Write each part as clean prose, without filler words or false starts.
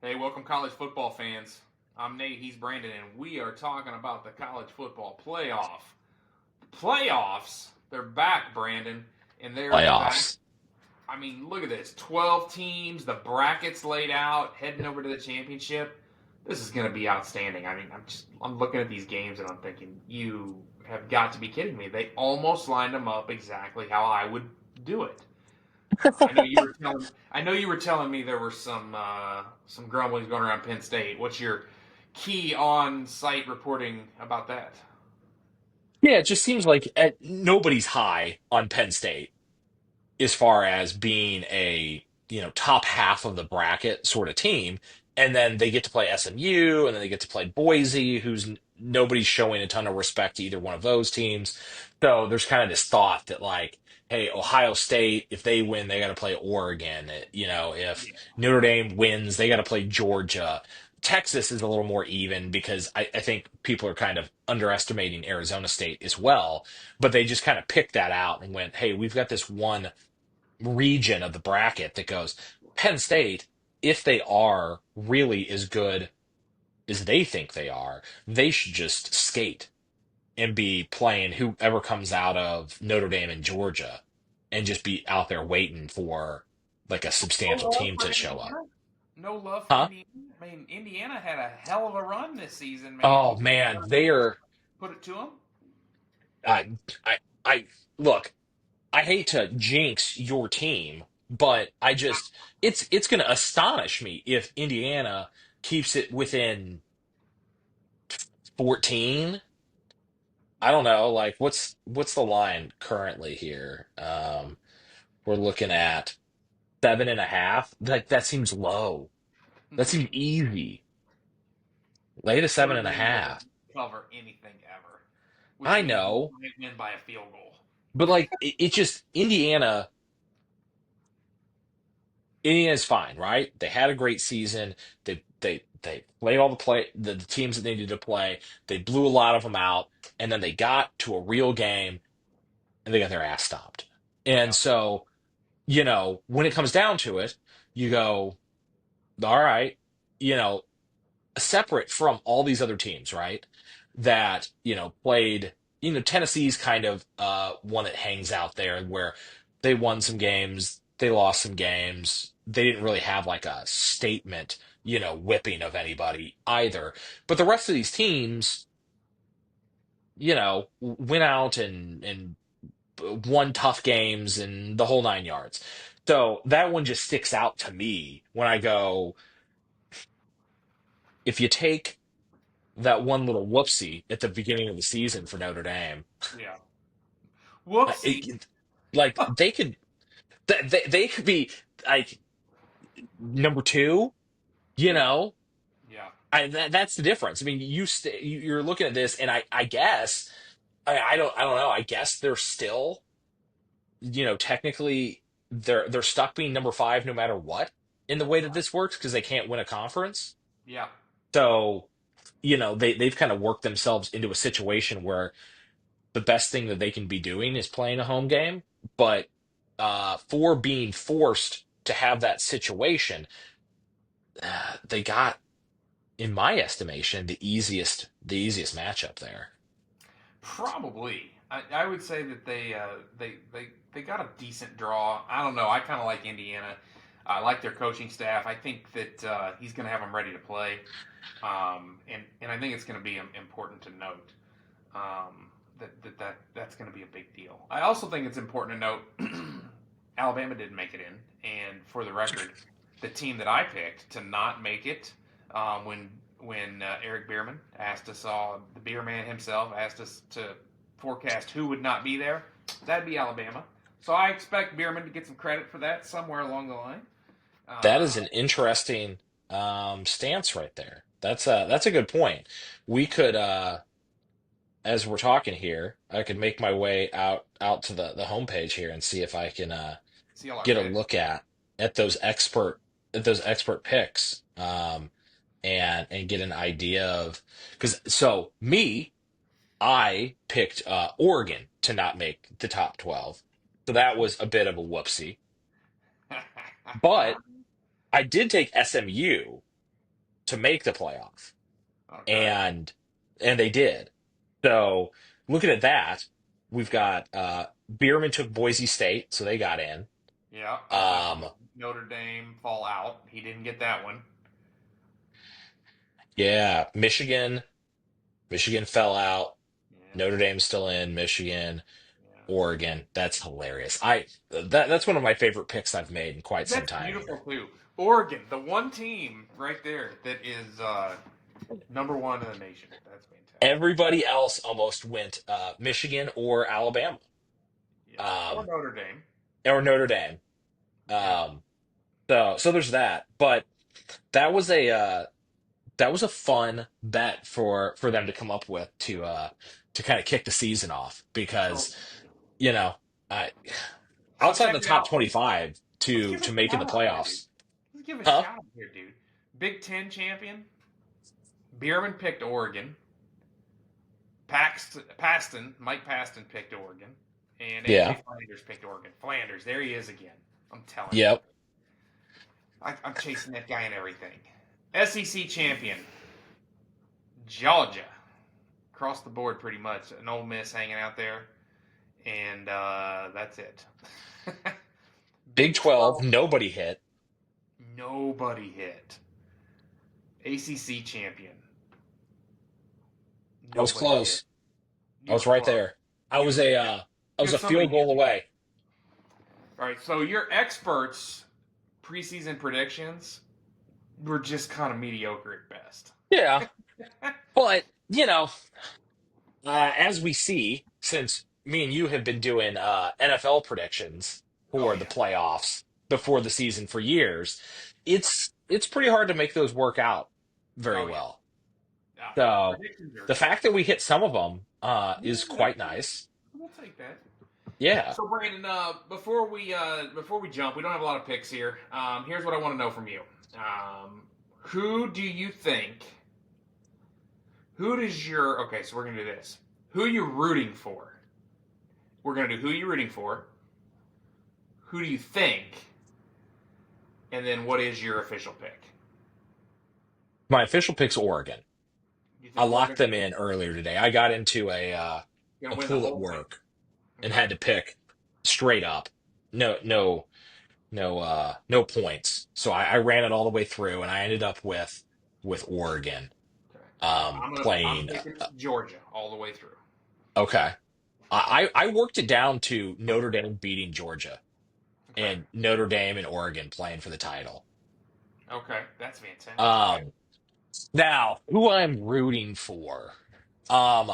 Hey, welcome, college football fans. I'm Nate, he's Brandon, and we are talking about the college football playoff. Playoffs? They're back, Brandon, and they're back. Playoffs. I mean, look at this 12 teams, the brackets laid out, heading over to the championship. This is going to be outstanding. I mean, I'm looking at these games and I'm thinking, you have got to be kidding me. They almost lined them up exactly how I would do it. I know you were telling me there were some grumblings going around Penn State. What's your key on-site reporting about that? Yeah, it just seems like nobody's high on Penn State as far as being a, top half of the bracket sort of team. And then they get to play SMU, and then they get to play Boise, nobody's showing a ton of respect to either one of those teams. So there's kind of this thought that, like, hey, Ohio State, if they win, they got to play Oregon. If Yeah. Notre Dame wins, they got to play Georgia. Texas is a little more even because I think people are kind of underestimating Arizona State as well, but they just kind of picked that out and went, hey, we've got this one region of the bracket that goes Penn State, if they are really as good as they think they are, they should just skate and be playing whoever comes out of Notre Dame and Georgia and just be out there waiting for like a No substantial love team for to show up. Indiana. No love for Huh? Indiana. I mean, Indiana had a hell of a run this season, man. Oh You man, gotta they are put it to them. I I look, I hate to jinx your team, but it's going to astonish me if Indiana keeps it within 14. I don't know, like what's the line currently here? We're looking at 7.5. Like that seems low. That seems easy. Lay to seven and a Oregon doesn't half. cover anything ever, which I means you know, might win by a field goal. but like it just Indiana's fine, right? They had a great season. They played all the teams that they needed to play. They blew a lot of them out, and then they got to a real game and they got their ass stomped. And Yeah. so, when it comes down to it, you go, all right, you know, separate from all these other teams, right? That, played, Tennessee's kind of one that hangs out there where they won some games, they lost some games. They didn't really have like a statement, whipping of anybody either. But the rest of these teams, went out and won tough games and the whole nine yards. So that one just sticks out to me when I go, if you take that one little whoopsie at the beginning of the season for Notre Dame. Yeah. Uh, Whoopsie. it- like they could be like number two, you Yeah. know. Yeah. That's the difference. I mean, you're looking at this, and I guess I don't know. I guess they're still, technically they're stuck being number five no matter what in the way that this works because they can't win a conference. Yeah. So, they've kind of worked themselves into a situation where the best thing that they can be doing is playing a home game. But for being forced to have that situation, they got, in my estimation, the easiest matchup there. Probably. I would say that they got a decent draw. I don't know. I kind of like Indiana. I like their coaching staff. I think that he's going to have them ready to play, and I think it's going to be important to note that's going to be a big deal. I also think it's important to note Alabama didn't make it in, and for the record, the team that I picked to not make it when Eric Bierman asked us all, the beer man himself asked us to forecast who would not be there, that'd be Alabama. So I expect Bierman to get some credit for that somewhere along the line. That is Uh, an interesting stance right there. That's a good point. We could, as we're talking here, I could make my way out to the homepage here and see if I can See all our get a picks. look at those expert picks, and get an idea of, because so me, I picked Oregon to not make the top 12, so that was a bit of a whoopsie. But I did take SMU, to make the playoff, Okay. and they did. So looking at that, we've Yeah. got Bierman took Boise State, so they got in. Yeah. Um, Notre Dame fall out. He didn't get that one. yeah, Michigan fell out. Yeah. Notre Dame's still in. Michigan, Yeah. Oregon. That's hilarious. That's one of my favorite picks I've made in quite some That's time beautiful here. too. Oregon, the one team right there that is number one in the nation. That's fantastic. Everybody else almost went Michigan or Alabama, Yeah. Or um, Notre Dame. or Notre Dame. Yeah. Um, so there's that. But that was a that was a fun bet for them to come up with to kind of kick the season off So because you know uh, so outside check the it top out. 25 Let's to give a making the shout out here, dude. playoffs, Let's give a huh? shout out here, dude. Big Ten champion. Bierman picked Oregon. Mike Paston picked Oregon. And Yeah. AJ Flanders picked Oregon. Flanders, there he is again. I'm telling you. Yep. I'm chasing that guy and everything. SEC champion, Georgia. Across the board, pretty much. An Ole Miss hanging out there. And that's it. Big Big 12, 12, nobody hit. nobody hit. ACC champion, I was nobody hit. close. I You were was right close. there. I You was was a yeah. I You was had a somebody field hit goal you. away. All right, so your experts' preseason predictions were just kind of mediocre at best. Yeah. But, as we see, since me and you have been doing NFL predictions Oh for the yeah. playoffs before the season for years, it's pretty hard to make those work out very Oh yeah. well. Oh yeah. So Predictions are. the fact that we hit some of them Yeah, is that's quite good. nice. We'll take that. Yeah. So Brandon, before we jump, we don't have a lot of picks here. Here's what I want to know from you. Who do you think? Who does your okay? So we're gonna do this. Who you rooting for? We're gonna do who you rooting for. Who do you think? And then what is your official pick? My official pick's Oregon. You I think locked Oregon's them in earlier today. I got into gonna a win the pool at whole thing? work and Okay. had to pick straight up. No points. So I ran it all the way through and I ended up with Oregon Okay. I'm playing picking Georgia all the way through. okay. I worked it down to Notre Dame beating Georgia Okay. and Notre Dame and Oregon playing for the title. Okay. That's fantastic. Um Now, who I'm rooting for, um,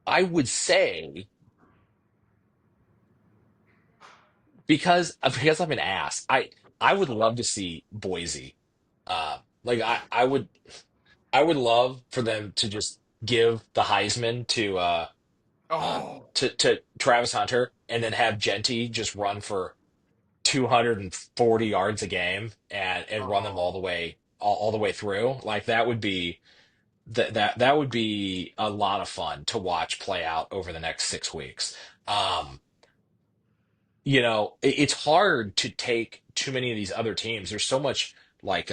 I would say because I'm an ass, I would love to see Boise. Like I would love for them to just give the Heisman Oh. to Travis Hunter and then have Genty just run for 240 yards a game and run them Oh. all the way through. Like that would be that would be a lot of fun to watch play out over the next 6 weeks. Um, it's hard to take too many of these other teams. There's so much like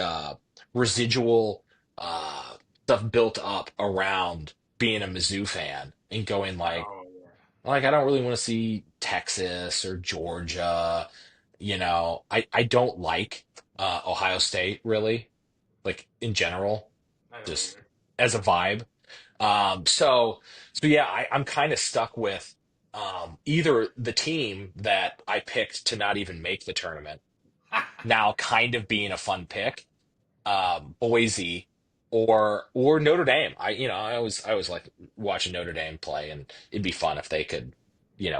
residual uh stuff built up around being a Mizzou fan and going Oh yeah. like I don't really want to see Texas or Georgia. I don't like Ohio State really, like in general, I don't just either. as a vibe. So yeah, I'm kind of stuck with either the team that I picked to not even make the tournament now kind of being a fun pick, Boise or Notre Dame. I always like watching Notre Dame play, and it'd be fun if they could,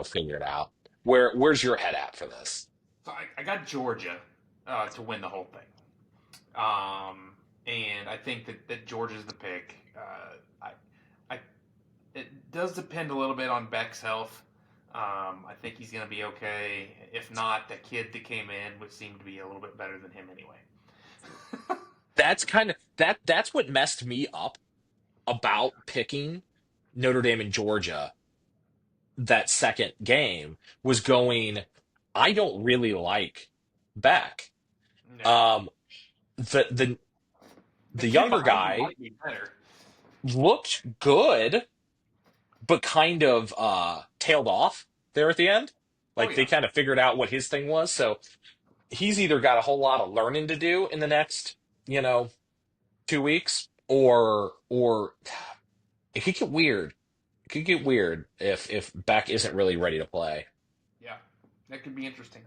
figure it out. Where's your head at for this? So I got Georgia to win the whole thing. Um, and I think that Georgia's the pick. I it does depend a little bit on Beck's health. I think he's going to be okay. If not, the kid that came in would seem to be a little bit better than him anyway. That's kind of that's what messed me up about picking Notre Dame and Georgia that second game was going, I don't really like Beck. No. Um, the The The kid younger behind him guy might be better. looked good, but kind of tailed off there at the end. Oh Like they yeah, kind of figured out what his thing was. So he's either got a whole lot of learning to do in the next, you know, 2 weeks, or it could get weird. It could get weird if Beck isn't really ready to play. yeah, that could be interesting.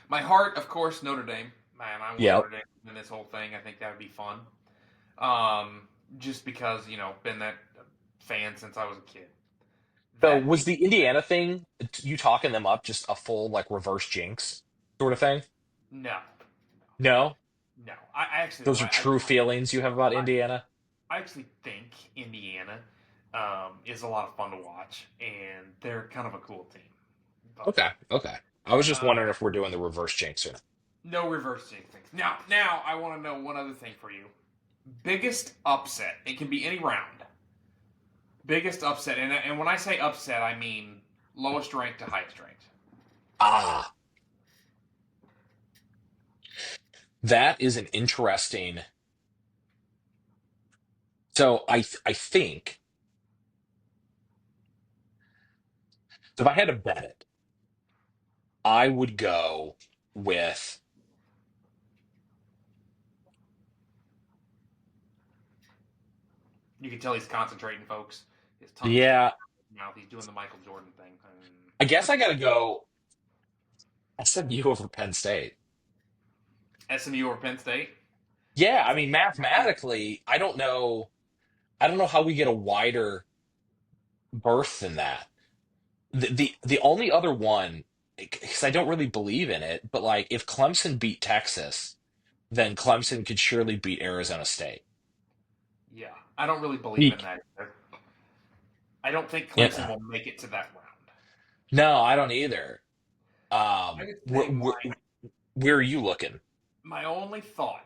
My heart, of course, Notre Dame. Man, I want Yep. Notre Dame in this whole thing. I think that would be fun. Just because been that fan since I was a kid. So That was being the said, Indiana thing you talking them up just a full like reverse jinx sort of thing? no, No, no. I actually those are like. true feelings you have about Indiana. I actually think Indiana is a lot of fun to watch, and they're kind of a cool team. But Okay, okay. I was just uh, wondering if we're doing the reverse jinx or not. no reverse jinx things. Now I want to know one other thing for you. Biggest upset. It can be any round. Biggest upset, and when I say upset, I mean lowest ranked to highest ranked. Ah, that is an interesting. So I think if I had to bet it, I would go with You can tell he's concentrating, folks. His tongue's sticking yeah. out of his mouth. He's doing the Michael Jordan thing. I guess I got to go SMU over Penn State. SMU or Penn State? Yeah, I That's mean mathematically, I don't know. I don't know how we get a wider berth than that. The only other one, because I don't really believe in it, but like if Clemson beat Texas, then Clemson could surely beat Arizona State. yeah. I don't really believe in Eek. that either. I don't think Clemson Yeah. will make it to that round. No, I don't either. I would Where, say where, where are you looking? my only thought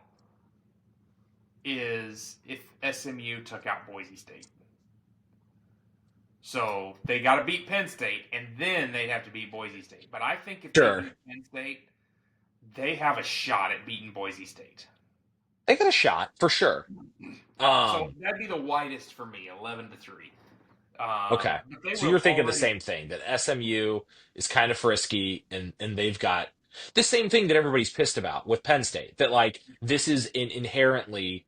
is if SMU took out Boise State. So they got to beat Penn State, and then they'd have to beat Boise State. But I think if they Sure. beat Penn State, they have a shot at beating Boise State. They got a shot for sure. So Um, that'd be the widest for me, 11-3. okay. But they So would have you're thinking the already, same thing that SMU is kind of frisky and they've got the same thing that everybody's pissed about with Penn State, that like this is an inherently,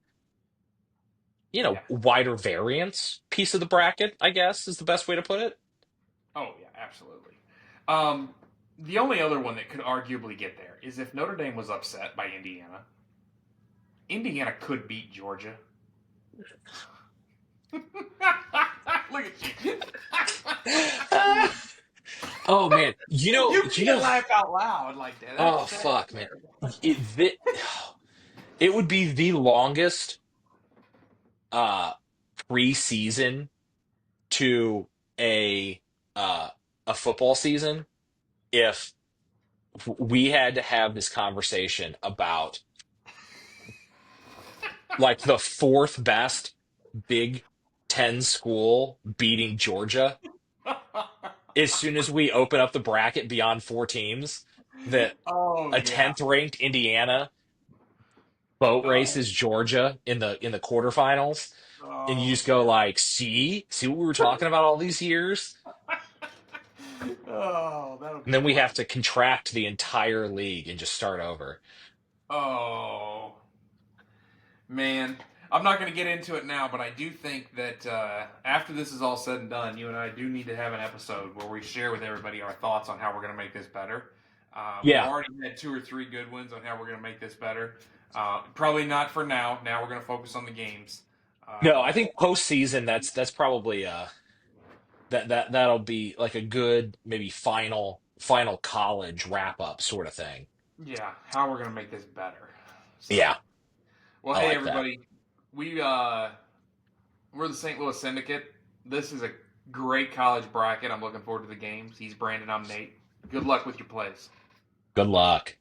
yeah. wider variance piece of the bracket, I guess is the best way to put it. Oh yeah, absolutely. Um, the only other one that could arguably get there is if Notre Dame was upset by Indiana. Indiana could beat Georgia. Look at you. Oh man, You you can't know, laugh out loud like that. oh That's fuck, man, terrible. it it would be the longest uh preseason to a uh a football season if we had to have this conversation about like the fourth best Big Ten school beating Georgia as soon as we open up the bracket beyond four teams, that Oh a yeah. 10th ranked Indiana boat Oh, races Georgia in the quarterfinals, and you oh just go yeah. like, see what we were talking about all these years, Oh, that'll and be then we have fun. to contract the entire league and just start over. Oh man, I'm not going to get into it now, but I do think that after this is all said and done, you and I do need to have an episode where we share with everybody our thoughts on how we're going to make this better. We've Yeah. already had two or three good ones on how we're going to make this better. Probably not for now. Now we're going to focus on the games. No, I But think postseason that's probably that'll be like a good maybe final college wrap up sort of thing. yeah, how we're going to make this better. So, Yeah, well, I hey like that. everybody, we we're the St. Louis Syndicate. This is a great college bracket. I'm looking forward to the games. He's Brandon. I'm Nate. Good luck with your plays. Good luck.